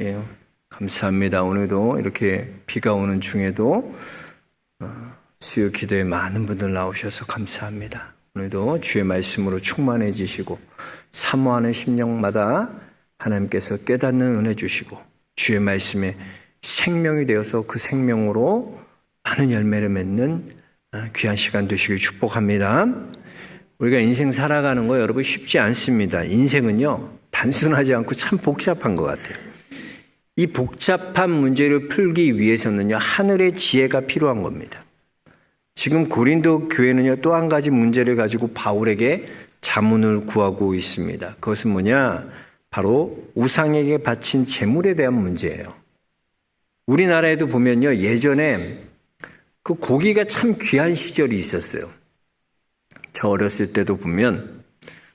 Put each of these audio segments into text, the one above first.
예, 감사합니다. 오늘도 이렇게 비가 오는 중에도 수요 기도에 많은 분들 나오셔서 감사합니다. 오늘도 주의 말씀으로 충만해지시고 사모하는 심령마다 하나님께서 깨닫는 은혜 주시고 주의 말씀에 생명이 되어서 그 생명으로 많은 열매를 맺는 귀한 시간 되시길 축복합니다. 우리가 인생 살아가는 거 여러분 쉽지 않습니다. 인생은요 단순하지 않고 참 복잡한 것 같아요. 이 복잡한 문제를 풀기 위해서는요 하늘의 지혜가 필요한 겁니다. 지금 고린도 교회는요 또 한 가지 문제를 가지고 바울에게 자문을 구하고 있습니다. 그것은 뭐냐? 바로 우상에게 바친 제물에 대한 문제예요. 우리나라에도 보면요 예전에 그 고기가 참 귀한 시절이 있었어요. 저 어렸을 때도 보면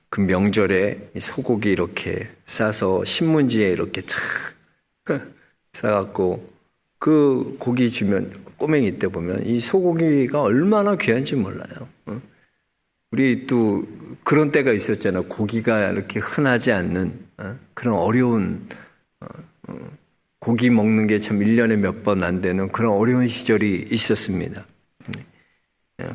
그 명절에 소고기 이렇게 싸서 신문지에 이렇게 착 싸갖고 그 고기 주면 꼬맹이 때 보면 이 소고기가 얼마나 귀한지 몰라요. 우리 또 그런 때가 있었잖아요. 고기가 이렇게 흔하지 않는 그런 어려운 고기 먹는 게 참 1년에 몇 번 안 되는 그런 어려운 시절이 있었습니다.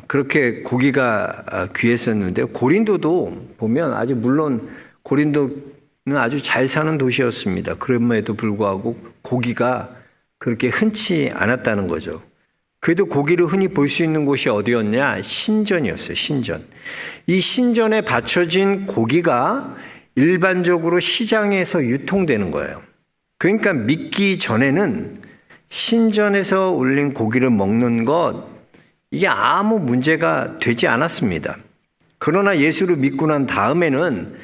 그렇게 고기가 귀했었는데 고린도도 보면 아주 물론 고린도는 아주 잘 사는 도시였습니다. 그럼에도 불구하고 고기가 그렇게 흔치 않았다는 거죠. 그래도 고기를 흔히 볼 수 있는 곳이 어디였냐? 신전이었어요. 신전. 이 신전에 바쳐진 고기가 일반적으로 시장에서 유통되는 거예요. 그러니까 믿기 전에는 신전에서 올린 고기를 먹는 것 이게 아무 문제가 되지 않았습니다. 그러나 예수를 믿고 난 다음에는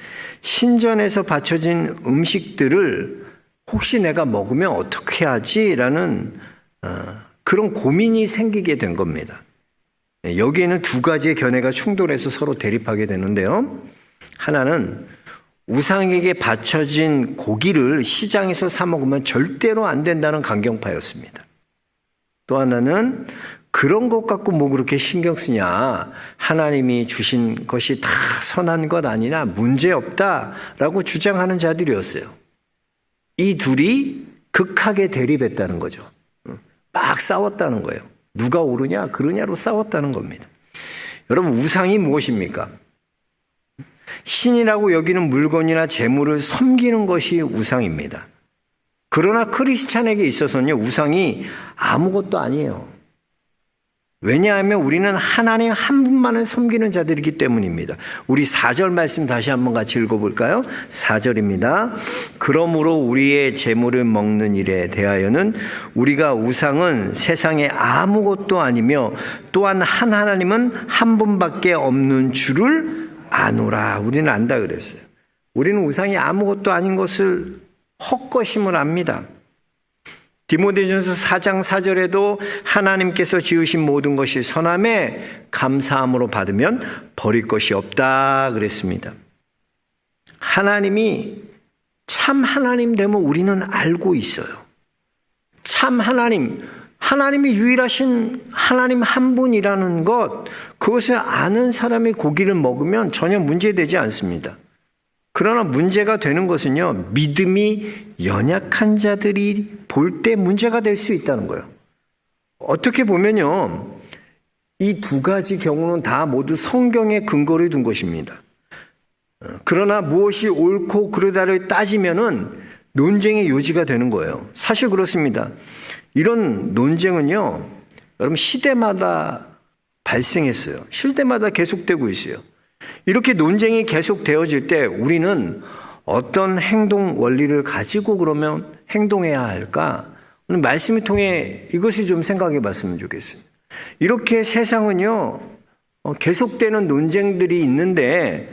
신전에서 바쳐진 음식들을 혹시 내가 먹으면 어떻게 하지라는 그런 고민이 생기게 된 겁니다. 여기에는 두 가지의 견해가 충돌해서 서로 대립하게 되는데요. 하나는 우상에게 바쳐진 고기를 시장에서 사 먹으면 절대로 안 된다는 강경파였습니다. 또 하나는 그런 것 갖고 뭐 그렇게 신경 쓰냐. 하나님이 주신 것이 다 선한 것 아니나 문제없다라고 주장하는 자들이었어요. 이 둘이 극하게 대립했다는 거죠. 막 싸웠다는 거예요. 누가 옳으냐 그르냐로 싸웠다는 겁니다. 여러분 우상이 무엇입니까? 신이라고 여기는 물건이나 재물을 섬기는 것이 우상입니다. 그러나 크리스찬에게 있어서는요 우상이 아무것도 아니에요. 왜냐하면 우리는 하나님 한 분만을 섬기는 자들이기 때문입니다. 우리 4절 말씀 다시 한번 같이 읽어볼까요? 4절입니다. 그러므로 우리의 재물을 먹는 일에 대하여는 우리가 우상은 세상에 아무것도 아니며 또한 한 하나님은 한 분밖에 없는 줄을 아노라. 우리는 안다 그랬어요. 우리는 우상이 아무것도 아닌 것을 헛것임을 압니다. 디모데전서 4장 4절에도 하나님께서 지으신 모든 것이 선함에 감사함으로 받으면 버릴 것이 없다 그랬습니다. 하나님이 참 하나님 됨을 우리는 알고 있어요. 참 하나님이 유일하신 하나님 한 분이라는 것, 그것을 아는 사람이 고기를 먹으면 전혀 문제되지 않습니다. 그러나 문제가 되는 것은요, 믿음이 연약한 자들이 볼 때 문제가 될 수 있다는 거예요. 어떻게 보면요, 이 두 가지 경우는 다 모두 성경에 근거를 둔 것입니다. 그러나 무엇이 옳고 그르다를 따지면은 논쟁의 요지가 되는 거예요. 사실 그렇습니다. 이런 논쟁은요, 여러분 시대마다 발생했어요. 시대마다 계속되고 있어요. 이렇게 논쟁이 계속되어질 때 우리는 어떤 행동 원리를 가지고 그러면 행동해야 할까? 오늘 말씀을 통해 이것을 좀 생각해 봤으면 좋겠습니다. 이렇게 세상은요, 계속되는 논쟁들이 있는데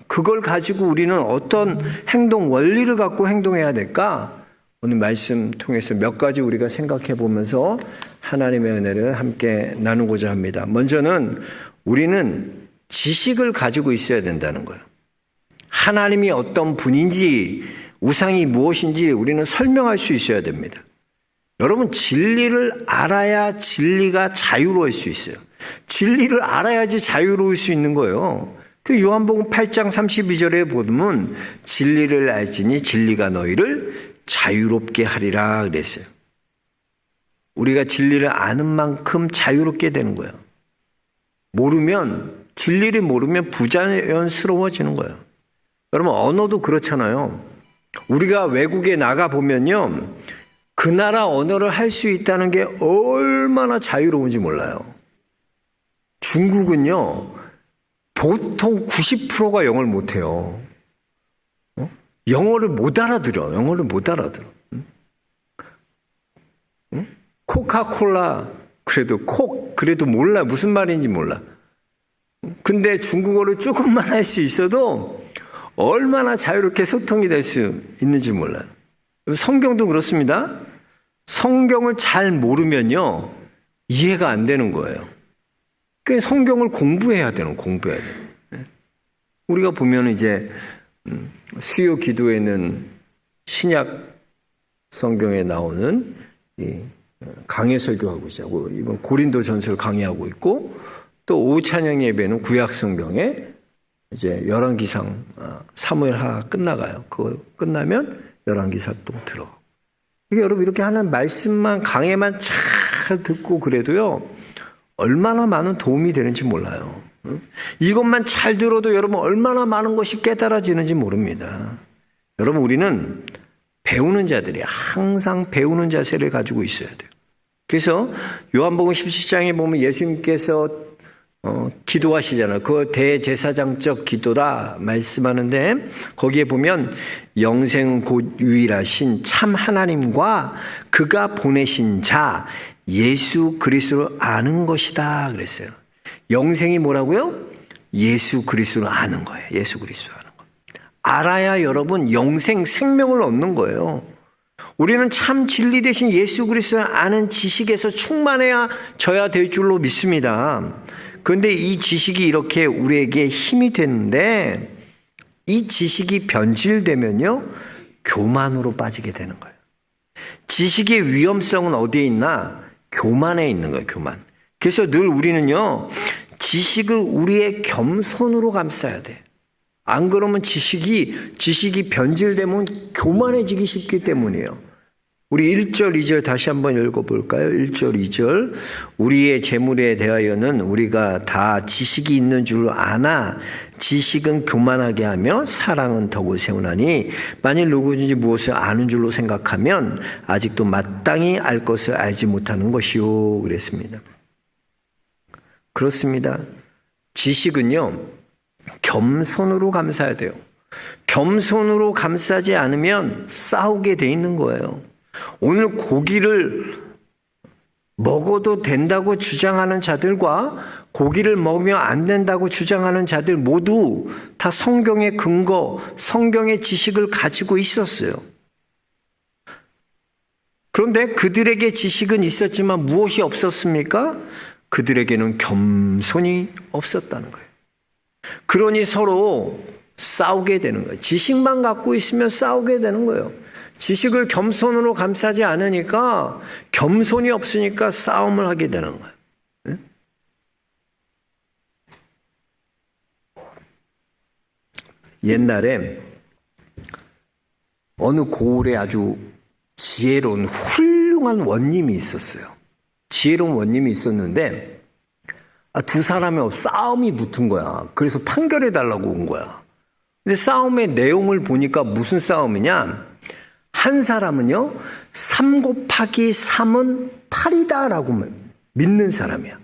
그걸 가지고 우리는 어떤 행동 원리를 갖고 행동해야 될까? 오늘 말씀 통해서 몇 가지 우리가 생각해 보면서 하나님의 은혜를 함께 나누고자 합니다. 먼저는 우리는 지식을 가지고 있어야 된다는 거예요. 하나님이 어떤 분인지, 우상이 무엇인지 우리는 설명할 수 있어야 됩니다. 여러분, 진리를 알아야 진리가 자유로울 수 있어요. 진리를 알아야지 자유로울 수 있는 거예요. 그 요한복음 8장 32절에 보면 진리를 알지니 진리가 너희를 자유롭게 하리라 그랬어요. 우리가 진리를 아는 만큼 자유롭게 되는 거예요. 진리를 모르면 부자연스러워지는 거예요. 여러분, 언어도 그렇잖아요. 우리가 외국에 나가 보면요, 그 나라 언어를 할 수 있다는 게 얼마나 자유로운지 몰라요. 중국은요, 보통 90%가 영어를 못해요. 영어를 못 알아들어. 코카콜라, 그래도 몰라. 무슨 말인지 몰라. 근데 중국어를 조금만 할 수 있어도 얼마나 자유롭게 소통이 될 수 있는지 몰라요. 성경도 그렇습니다. 성경을 잘 모르면요, 이해가 안 되는 거예요. 그러니까 성경을 공부해야 돼요. 우리가 보면 이제 수요 기도에는 신약 성경에 나오는 이 강해 설교하고 있고, 이번 고린도 전서를 강의하고 있고, 또 오후 찬양 예배는 구약 성경에 이제 열왕기상 사무엘하 끝나가요. 그거 끝나면 열왕기사 또 들어. 이게 여러분 이렇게 하는 말씀만 강해만 잘 듣고 그래도요, 얼마나 많은 도움이 되는지 몰라요. 이것만 잘 들어도 여러분 얼마나 많은 것이 깨달아지는지 모릅니다. 여러분, 우리는 배우는 자들이 항상 배우는 자세를 가지고 있어야 돼요. 그래서 요한복음 17장에 보면 예수님께서 기도하시잖아요. 그 대제사장적 기도다 말씀하는데, 거기에 보면 영생 곧 유일하신 참 하나님과 그가 보내신 자 예수 그리스도를 아는 것이다 그랬어요. 영생이 뭐라고요? 예수 그리스도를 아는 거예요. 예수 그리스도를 아는 거. 알아야 여러분 영생 생명을 얻는 거예요. 우리는 참 진리 대신 예수 그리스도를 아는 지식에서 충만해야 져야 될 줄로 믿습니다. 그런데 이 지식이 이렇게 우리에게 힘이 되는데, 이 지식이 변질되면요, 교만으로 빠지게 되는 거예요. 지식의 위험성은 어디에 있나? 교만에 있는 거예요. 교만. 그래서 늘 우리는요, 지식을 우리의 겸손으로 감싸야 돼. 안 그러면 지식이 변질되면 교만해지기 쉽기 때문이에요. 우리 1절, 2절 다시 한번 읽어볼까요? 1절, 2절. 우리의 재물에 대하여는 우리가 다 지식이 있는 줄 아나 지식은 교만하게 하며 사랑은 덕을 세우나니 만일 누구든지 무엇을 아는 줄로 생각하면 아직도 마땅히 알 것을 알지 못하는 것이요 그랬습니다. 그렇습니다. 지식은요, 겸손으로 감사해야 돼요. 겸손으로 감싸지 않으면 싸우게 돼 있는 거예요. 오늘 고기를 먹어도 된다고 주장하는 자들과 고기를 먹으면 안 된다고 주장하는 자들 모두 다 성경의 근거, 성경의 지식을 가지고 있었어요. 그런데 그들에게 지식은 있었지만 무엇이 없었습니까? 그들에게는 겸손이 없었다는 거예요. 그러니 서로 싸우게 되는 거예요. 지식만 갖고 있으면 싸우게 되는 거예요. 지식을 겸손으로 감싸지 않으니까, 겸손이 없으니까 싸움을 하게 되는 거예요. 네? 옛날에 어느 고을에 아주 지혜로운 훌륭한 원님이 있었어요. 지혜로운 원님이 있었는데 두 사람이 싸움이 붙은 거야. 그래서 판결해 달라고 온 거야. 근데 싸움의 내용을 보니까 무슨 싸움이냐? 한 사람은요, 3 곱하기 3은 8이다라고 믿는 사람이야.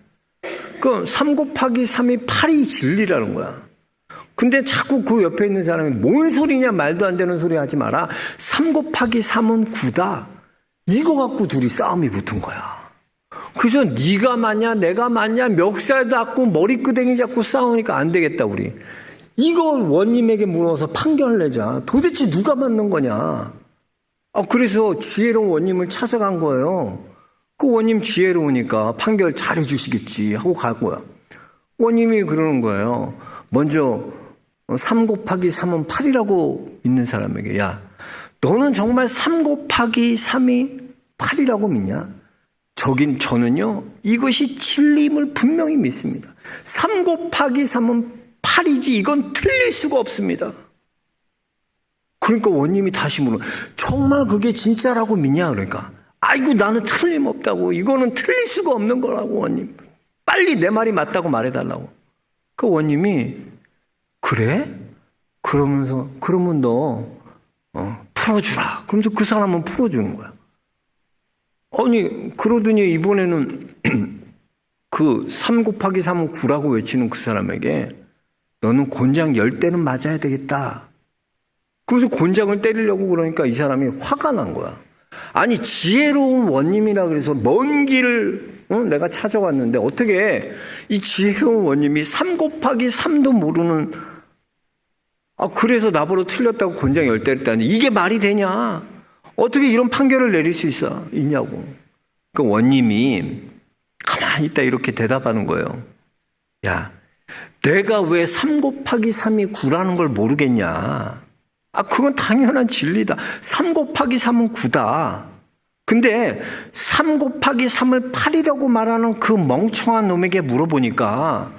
그 3 곱하기 3이 8이 진리라는 거야. 근데 자꾸 그 옆에 있는 사람이 뭔 소리냐, 말도 안 되는 소리 하지 마라. 3 곱하기 3은 9다. 이거 갖고 둘이 싸움이 붙은 거야. 그래서 네가 맞냐 내가 맞냐 멱살 잡고 머리끄댕이 잡고 싸우니까 안 되겠다 우리. 이거 원님에게 물어서 판결을 내자. 도대체 누가 맞는 거냐. 그래서 지혜로운 원님을 찾아간 거예요. 그 원님 지혜로우니까 판결 잘해 주시겠지 하고 갈 거야. 원님이 그러는 거예요. 먼저 3 곱하기 3은 8이라고 믿는 사람에게, 야, 너는 정말 3 곱하기 3이 8이라고 믿냐? 저는요, 이것이 진리임을 분명히 믿습니다. 3 곱하기 3은 8이지 이건 틀릴 수가 없습니다. 그러니까 원님이 다시 물어, 정말 그게 진짜라고 믿냐? 그러니까 아이고 나는 틀림없다고, 이거는 틀릴 수가 없는 거라고. 원님 빨리 내 말이 맞다고 말해달라고. 그 원님이 그래? 그러면 너 풀어주라. 그러면서 그 사람은 풀어주는 거야. 아니 그러더니 이번에는 그 3 곱하기 3은 9라고 외치는 그 사람에게 너는 곤장 10대는 맞아야 되겠다. 그래서 곤장을 때리려고 그러니까 이 사람이 화가 난 거야. 아니 지혜로운 원님이라 그래서 먼 길을 내가 찾아왔는데 어떻게 이 지혜로운 원님이 3 곱하기 3도 모르는, 그래서 나보러 틀렸다고 곤장 10대를 따니 이게 말이 되냐? 어떻게 이런 판결을 내릴 수 있냐고. 그 원님이 가만히 있다 이렇게 대답하는 거예요. 야, 내가 왜 3 곱하기 3이 9라는 걸 모르겠냐? 그건 당연한 진리다. 3 곱하기 3은 9다. 근데 3 곱하기 3을 8이라고 말하는 그 멍청한 놈에게 물어보니까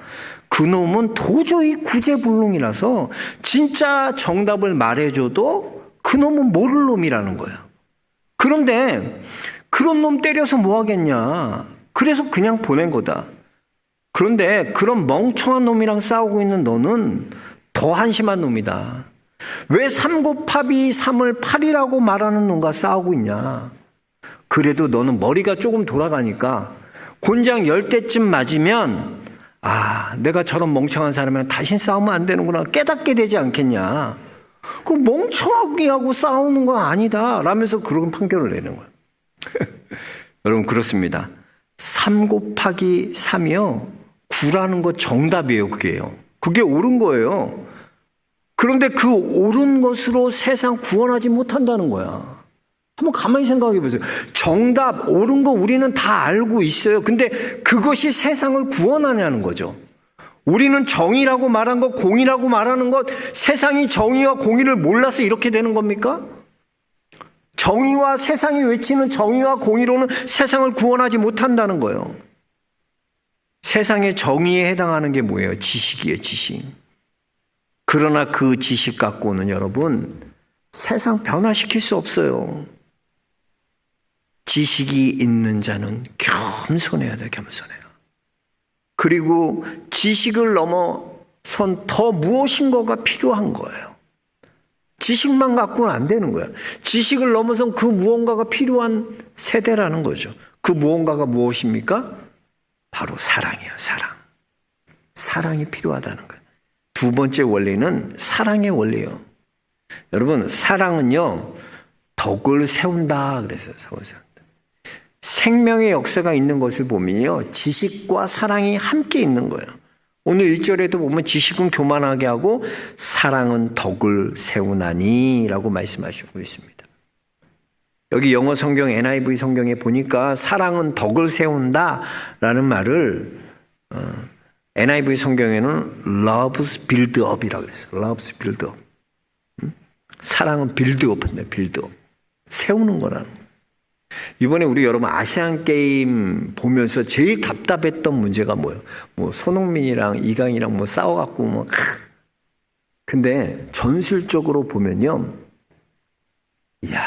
그 놈은 도저히 구제불능이라서 진짜 정답을 말해줘도 그 놈은 모를 놈이라는 거야. 그런데 그런 놈 때려서 뭐 하겠냐? 그래서 그냥 보낸 거다. 그런데 그런 멍청한 놈이랑 싸우고 있는 너는 더 한심한 놈이다. 왜 3 곱하기 3을 8이라고 말하는 놈과 싸우고 있냐? 그래도 너는 머리가 조금 돌아가니까 곤장 10대쯤 맞으면 내가 저런 멍청한 사람이랑 다시 싸우면 안 되는구나 깨닫게 되지 않겠냐? 그 멍청하게 하고 싸우는 건 아니다 라면서 그런 판결을 내는 거야. 여러분 그렇습니다. 3 곱하기 3이요 9라는 거 정답이에요. 그게 옳은 거예요. 그런데 그 옳은 것으로 세상 구원하지 못한다는 거야. 한번 가만히 생각해 보세요. 정답, 옳은 거 우리는 다 알고 있어요. 근데 그것이 세상을 구원하냐는 거죠. 우리는 정의라고 말한 것, 공의라고 말하는 것, 세상이 정의와 공의를 몰라서 이렇게 되는 겁니까? 정의와 세상이 외치는 정의와 공의로는 세상을 구원하지 못한다는 거예요. 세상의 정의에 해당하는 게 뭐예요? 지식이에요, 지식. 그러나 그 지식 갖고는 여러분 세상 변화시킬 수 없어요. 지식이 있는 자는 겸손해야 돼, 겸손해요. 그리고 지식을 넘어선 더 무엇인가가 필요한 거예요. 지식만 갖고는 안 되는 거야. 지식을 넘어선 그 무언가가 필요한 세대라는 거죠. 그 무언가가 무엇입니까? 바로 사랑이에요, 사랑. 사랑이 필요하다는 거예요. 두 번째 원리는 사랑의 원리예요. 여러분, 사랑은요, 덕을 세운다 그래서 덕을 세운다. 생명의 역사가 있는 것을 보면요, 지식과 사랑이 함께 있는 거예요. 오늘 1절에도 보면 지식은 교만하게 하고 사랑은 덕을 세우나니 라고 말씀하시고 있습니다. 여기 영어 성경 NIV 성경에 보니까 사랑은 덕을 세운다 라는 말을 NIV 성경에는 loves build up이라고 그랬어요. loves build up. 사랑은 build up인데 build up. 세우는 거라는 거예요. 이번에 우리 여러분 아시안 게임 보면서 제일 답답했던 문제가 뭐예요? 손흥민이랑 이강인이랑 싸워갖고 근데 전술적으로 보면요, 이야,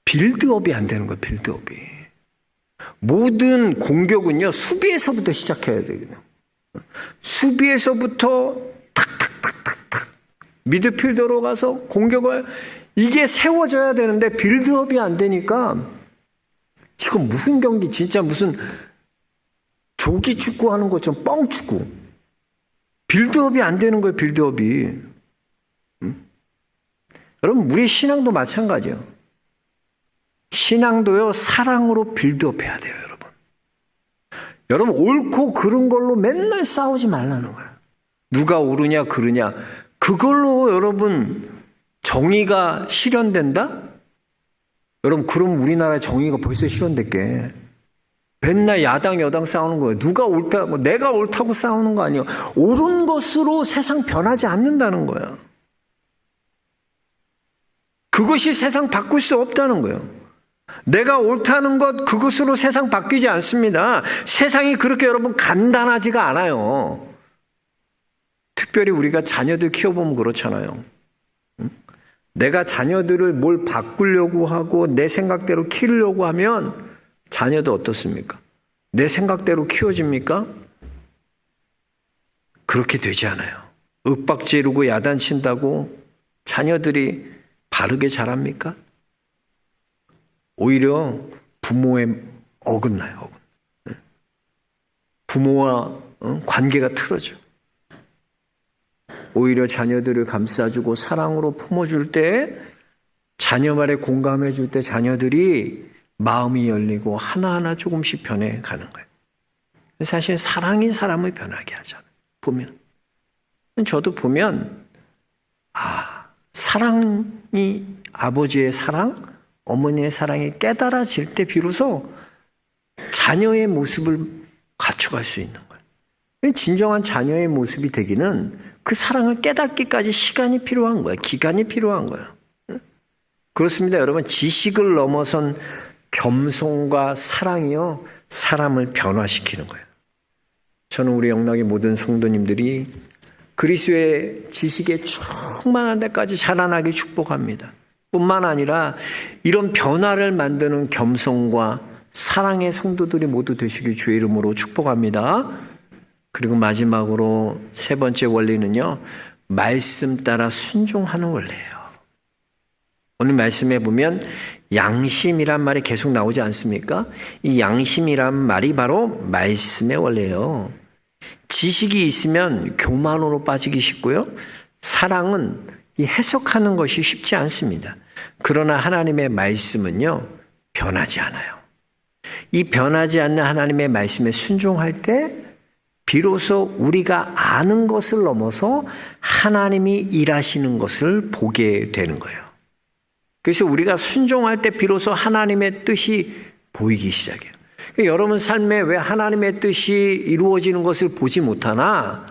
빌드업이 안 되는 거예요. 빌드업이. 모든 공격은요 수비에서부터 시작해야 되거든요. 수비에서부터 탁탁탁탁탁 미드필더로 가서 공격을, 이게 세워져야 되는데 빌드업이 안 되니까 이건 무슨 경기, 진짜 무슨 조기 축구 하는 것처럼 뻥축구. 빌드업이 안 되는 거예요. 빌드업이. 여러분 우리 신앙도 마찬가지예요. 신앙도요 사랑으로 빌드업 해야 돼요. 여러분 옳고 그른 걸로 맨날 싸우지 말라는 거예요. 누가 옳으냐 그르냐 그걸로 여러분 정의가 실현된다? 여러분 그럼 우리나라의 정의가 벌써 실현됐게. 맨날 야당 여당 싸우는 거예요. 누가 옳다, 내가 옳다고 싸우는 거 아니에요. 옳은 것으로 세상 변하지 않는다는 거예요. 그것이 세상 바꿀 수 없다는 거예요. 내가 옳다는 것, 그것으로 세상 바뀌지 않습니다. 세상이 그렇게 여러분 간단하지가 않아요. 특별히 우리가 자녀들 키워보면 그렇잖아요. 내가 자녀들을 뭘 바꾸려고 하고 내 생각대로 키우려고 하면 자녀도 어떻습니까? 내 생각대로 키워집니까? 그렇게 되지 않아요. 윽박지르고 야단친다고 자녀들이 바르게 자랍니까? 오히려 부모의 어긋나요. 부모와 관계가 틀어져. 오히려 자녀들을 감싸주고 사랑으로 품어줄 때, 자녀 말에 공감해줄 때 자녀들이 마음이 열리고 하나하나 조금씩 변해가는 거예요. 사실 사랑이 사람을 변하게 하잖아요. 보면. 저도 보면 사랑이, 아버지의 사랑, 어머니의 사랑이 깨달아질 때 비로소 자녀의 모습을 갖춰갈 수 있는 거예요. 진정한 자녀의 모습이 되기는 그 사랑을 깨닫기까지 시간이 필요한 거예요. 기간이 필요한 거예요. 그렇습니다. 여러분, 지식을 넘어선 겸손과 사랑이요, 사람을 변화시키는 거예요. 저는 우리 영락의 모든 성도님들이 그리스도의 지식에 충만한 데까지 자라나게 축복합니다. 뿐만 아니라 이런 변화를 만드는 겸손과 사랑의 성도들이 모두 되시길 주의 이름으로 축복합니다. 그리고 마지막으로 세 번째 원리는요, 말씀 따라 순종하는 원리예요. 오늘 말씀에 보면 양심이란 말이 계속 나오지 않습니까? 이 양심이란 말이 바로 말씀의 원리예요. 지식이 있으면 교만으로 빠지기 쉽고요. 사랑은 이 해석하는 것이 쉽지 않습니다. 그러나 하나님의 말씀은요, 변하지 않아요. 이 변하지 않는 하나님의 말씀에 순종할 때 비로소 우리가 아는 것을 넘어서 하나님이 일하시는 것을 보게 되는 거예요. 그래서 우리가 순종할 때 비로소 하나님의 뜻이 보이기 시작해요. 여러분 삶에 왜 하나님의 뜻이 이루어지는 것을 보지 못하나?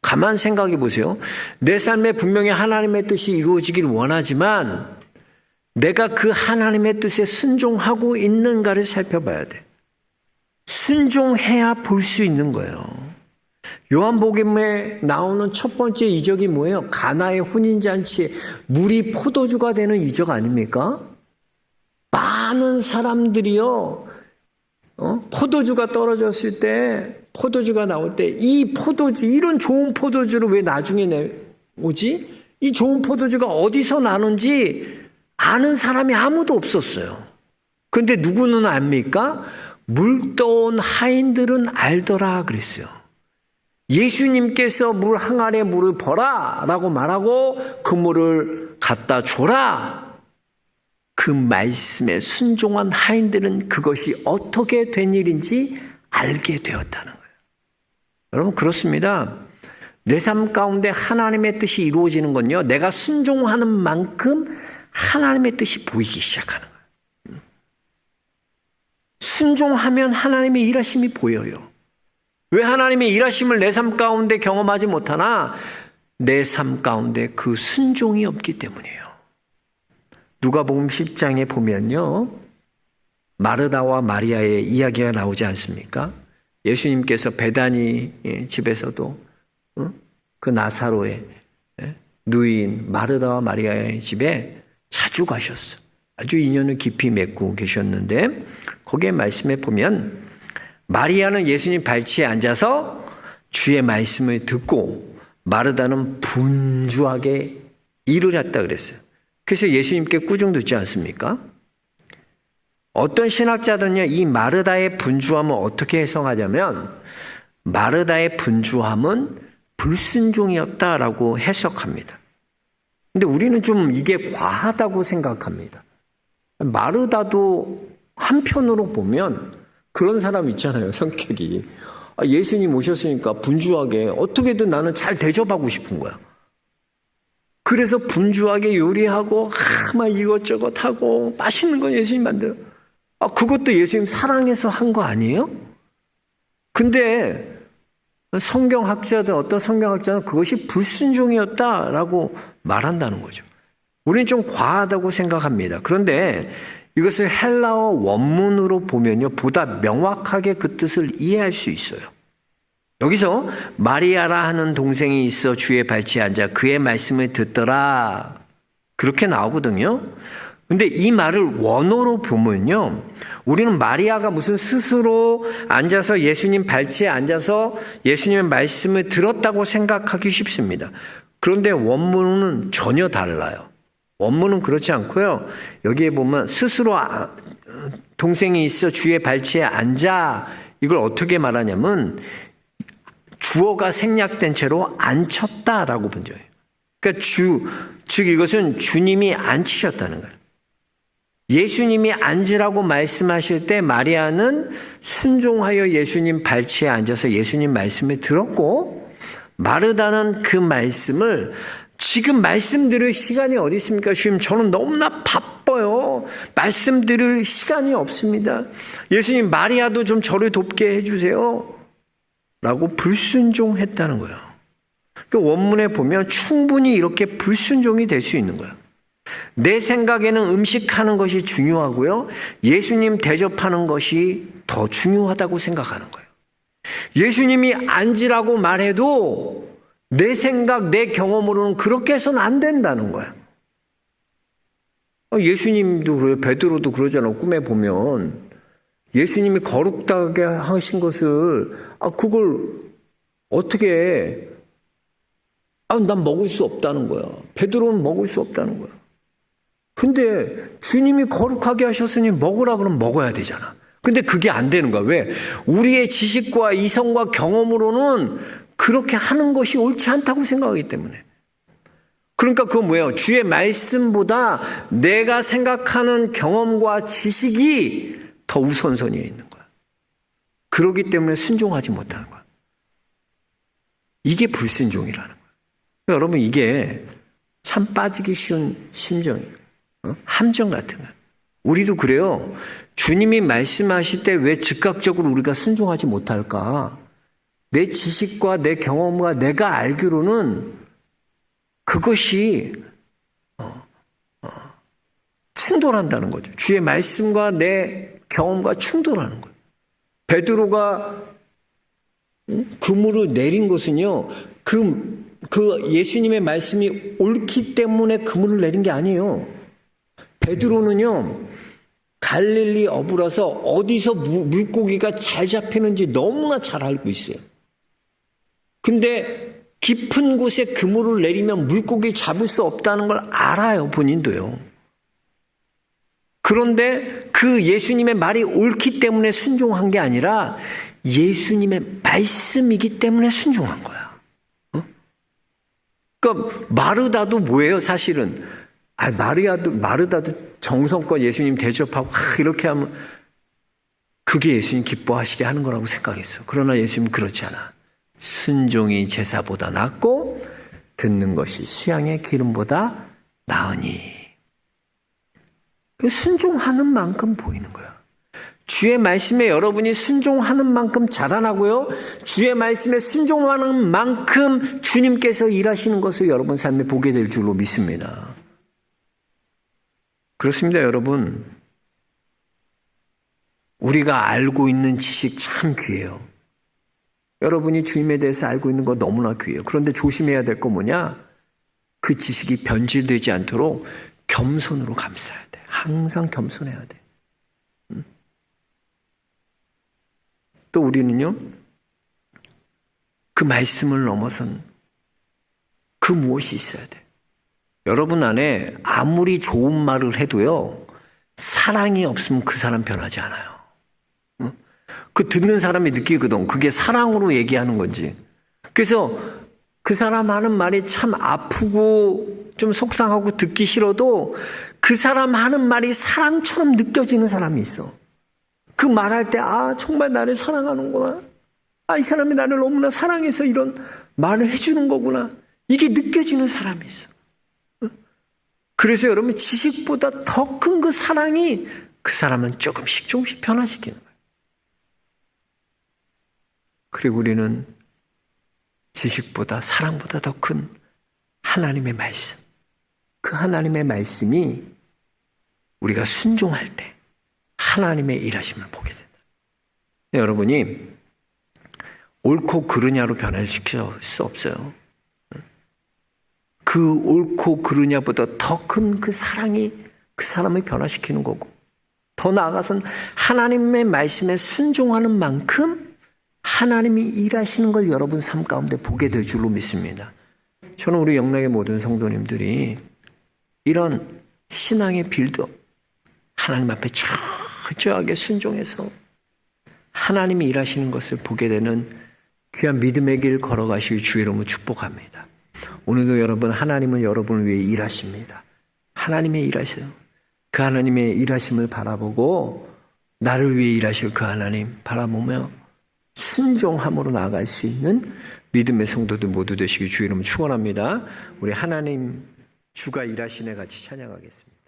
가만 생각해 보세요. 내 삶에 분명히 하나님의 뜻이 이루어지길 원하지만 내가 그 하나님의 뜻에 순종하고 있는가를 살펴봐야 돼. 순종해야 볼 수 있는 거예요. 요한복음에 나오는 첫 번째 이적이 뭐예요? 가나의 혼인잔치에 물이 포도주가 되는 이적 아닙니까? 많은 사람들이요, 포도주가 떨어졌을 때, 포도주가 나올 때, 이 포도주, 이런 좋은 포도주를 왜 나중에 내오지? 이 좋은 포도주가 어디서 나는지 아는 사람이 아무도 없었어요. 그런데 누구는 압니까? 물 떠온 하인들은 알더라 그랬어요. 예수님께서 물 항아리에 물을 버라 라고 말하고 그 물을 갖다 줘라. 그 말씀에 순종한 하인들은 그것이 어떻게 된 일인지 알게 되었다는 거예요. 여러분, 그렇습니다. 내 삶 가운데 하나님의 뜻이 이루어지는 건요, 내가 순종하는 만큼 하나님의 뜻이 보이기 시작하는 거예요. 순종하면 하나님의 일하심이 보여요. 왜 하나님의 일하심을 내 삶 가운데 경험하지 못하나? 내 삶 가운데 그 순종이 없기 때문이에요. 누가복음 10장에 보면요, 마르다와 마리아의 이야기가 나오지 않습니까? 예수님께서 베다니 집에서도 그 나사로의 누이인 마르다와 마리아의 집에 자주 가셨어요. 아주 인연을 깊이 맺고 계셨는데, 거기에 말씀에 보면 마리아는 예수님 발치에 앉아서 주의 말씀을 듣고 마르다는 분주하게 일을 했다 그랬어요. 그래서 예수님께 꾸중 듣지 않습니까? 어떤 신학자들은요, 이 마르다의 분주함을 어떻게 해석하냐면 마르다의 분주함은 불순종이었다라고 해석합니다. 근데 우리는 좀 이게 과하다고 생각합니다. 마르다도 한편으로 보면 그런 사람 있잖아요, 성격이. 예수님 오셨으니까 분주하게 어떻게든 나는 잘 대접하고 싶은 거야. 그래서 분주하게 요리하고 막 이것저것 하고 맛있는 거 예수님 만들어. 그것도 예수님 사랑해서 한 거 아니에요? 근데 성경학자들, 어떤 성경학자는 그것이 불순종이었다라고 말한다는 거죠. 우리는 좀 과하다고 생각합니다. 그런데 이것을 헬라어 원문으로 보면요, 보다 명확하게 그 뜻을 이해할 수 있어요. 여기서 마리아라 하는 동생이 있어 주의 발치에 앉아 그의 말씀을 듣더라. 그렇게 나오거든요. 근데 이 말을 원어로 보면요. 우리는 마리아가 무슨 스스로 앉아서 예수님 발치에 앉아서 예수님의 말씀을 들었다고 생각하기 쉽습니다. 그런데 원문은 전혀 달라요. 원문은 그렇지 않고요. 여기에 보면 스스로 동생이 있어 주의 발치에 앉아, 이걸 어떻게 말하냐면 주어가 생략된 채로 앉혔다라고 본 거예요. 그러니까 즉 이것은 주님이 앉히셨다는 거예요. 예수님이 앉으라고 말씀하실 때 마리아는 순종하여 예수님 발치에 앉아서 예수님 말씀을 들었고, 마르다는 그 말씀을 지금 말씀 들을 시간이 어디 있습니까? 지금 저는 너무나 바빠요. 말씀 들을 시간이 없습니다. 예수님, 마리아도 좀 저를 돕게 해주세요. 라고 불순종했다는 거예요. 그 원문에 보면 충분히 이렇게 불순종이 될 수 있는 거예요. 내 생각에는 음식하는 것이 중요하고요. 예수님 대접하는 것이 더 중요하다고 생각하는 거예요. 예수님이 앉으라고 말해도 내 생각, 내 경험으로는 그렇게 해서는 안 된다는 거야. 예수님도 그래요. 베드로도 그러잖아요. 꿈에 보면 예수님이 거룩하게 하신 것을 그걸 어떻게 난 먹을 수 없다는 거야. 베드로는 먹을 수 없다는 거야. 근데 주님이 거룩하게 하셨으니 먹으라 그러면 먹어야 되잖아. 근데 그게 안 되는 거야. 왜? 우리의 지식과 이성과 경험으로는 그렇게 하는 것이 옳지 않다고 생각하기 때문에. 그러니까 그건 뭐예요? 주의 말씀보다 내가 생각하는 경험과 지식이 더 우선순위에 있는 거야. 그렇기 때문에 순종하지 못하는 거야. 이게 불순종이라는 거야. 여러분, 이게 참 빠지기 쉬운 심정이에요. 함정 같은 거야. 우리도 그래요. 주님이 말씀하실 때 왜 즉각적으로 우리가 순종하지 못할까? 내 지식과 내 경험과 내가 알기로는 그것이 충돌한다는 거죠. 주의 말씀과 내 경험과 충돌하는 거예요. 베드로가 그물을 내린 것은요, 그 예수님의 말씀이 옳기 때문에 그물을 내린 게 아니에요. 베드로는요, 갈릴리 어부라서 어디서 물고기가 잘 잡히는지 너무나 잘 알고 있어요. 근데 깊은 곳에 그물을 내리면 물고기 잡을 수 없다는 걸 알아요, 본인도요. 그런데 그 예수님의 말이 옳기 때문에 순종한 게 아니라 예수님의 말씀이기 때문에 순종한 거야. 그러니까 마르다도 뭐예요, 사실은? 마르다도 정성껏 예수님 대접하고 이렇게 하면 그게 예수님 기뻐하시게 하는 거라고 생각했어. 그러나 예수님은 그렇지 않아. 순종이 제사보다 낫고 듣는 것이 수양의 기름보다 나으니. 순종하는 만큼 보이는 거야. 주의 말씀에 여러분이 순종하는 만큼 자라나고요. 주의 말씀에 순종하는 만큼 주님께서 일하시는 것을 여러분 삶에 보게 될 줄로 믿습니다. 그렇습니다, 여러분. 우리가 알고 있는 지식 참 귀해요. 여러분이 주님에 대해서 알고 있는 거 너무나 귀해요. 그런데 조심해야 될 거 뭐냐? 그 지식이 변질되지 않도록 겸손으로 감싸야 돼. 항상 겸손해야 돼. 또 우리는요, 그 말씀을 넘어선 그 무엇이 있어야 돼. 여러분 안에 아무리 좋은 말을 해도요, 사랑이 없으면 그 사람 변하지 않아요. 그 듣는 사람이 느끼거든. 그게 사랑으로 얘기하는 건지. 그래서 그 사람 하는 말이 참 아프고 좀 속상하고 듣기 싫어도 그 사람 하는 말이 사랑처럼 느껴지는 사람이 있어. 그 말할 때 정말 나를 사랑하는구나. 이 사람이 나를 너무나 사랑해서 이런 말을 해주는 거구나. 이게 느껴지는 사람이 있어. 그래서 여러분, 지식보다 더 큰 그 사랑이 그 사람은 조금씩 변화시키는 거예요. 그리고 우리는 지식보다 사랑보다 더 큰 하나님의 말씀, 그 하나님의 말씀이 우리가 순종할 때 하나님의 일하심을 보게 된다. 여러분이 옳고 그르냐로 변화시킬 수 없어요. 그 옳고 그르냐보다 더 큰 그 사랑이 그 사람을 변화시키는 거고, 더 나아가서는 하나님의 말씀에 순종하는 만큼 하나님이 일하시는 걸 여러분 삶 가운데 보게 될 줄로 믿습니다. 저는 우리 영락의 모든 성도님들이 이런 신앙의 빌드업, 하나님 앞에 철저하게 순종해서 하나님이 일하시는 것을 보게 되는 귀한 믿음의 길 걸어가시기 주의 이름으로 축복합니다. 오늘도 여러분, 하나님은 여러분을 위해 일하십니다. 하나님의 일하세요. 그 하나님의 일하심을 바라보고 나를 위해 일하실 그 하나님 바라보며 순종함으로 나아갈 수 있는 믿음의 성도들 모두 되시기 주의 이름으로 축원합니다. 우리 하나님 주가 일하시네 같이 찬양하겠습니다.